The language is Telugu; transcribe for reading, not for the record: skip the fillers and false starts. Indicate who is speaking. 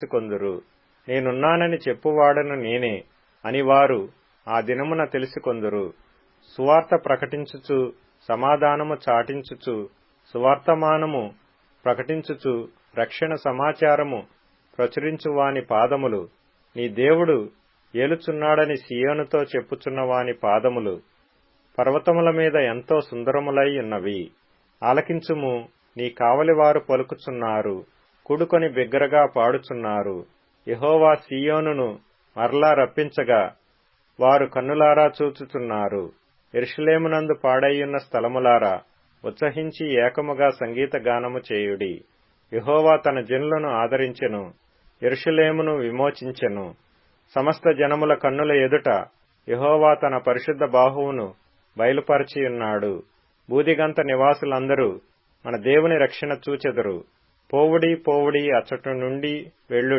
Speaker 1: తెలుసుకొందురు. నేనున్నానని చెప్పువాడను నేనే అని వారు ఆ దినమున తెలుసుకొందురు. సువార్త ప్రకటించుచు, సమాధానము చాటించుచు, సువర్తమానము ప్రకటించుచు, రక్షణ సమాచారము ప్రచురించువాని పాదములు, నీ దేవుడు ఏలుచున్నాడని సియోనుతో చెప్పుచున్నవాని పాదములు పర్వతముల మీద ఎంతో సుందరములై ఉన్నవి. ఆలకించుము, నీ కావలివారు పలుకుచున్నారు, కూడుకొని బిగ్గరగా పాడుచున్నారు. యెహోవా సియోనును మరలా రప్పించగా వారు కన్నులారా చూచుచున్నారు. యెరూషలేమునందు పాడైయున్న స్థలములారా, ఉత్సహించి ఏకముగా సంగీత గానము చేయుడి. యెహోవా తన జనులను ఆదరించెను, యెరూషలేమును విమోచించెను. సమస్త జనముల కన్నుల ఎదుట యెహోవా తన పరిశుద్ధ బాహువును బయలుపరచియున్నాడు. బూదిగంత నివాసులందరూ మన దేవుని రక్షణ చూచెదరు. పోవుడి పోవుడి, అచ్చటి నుండి వెళ్ళు.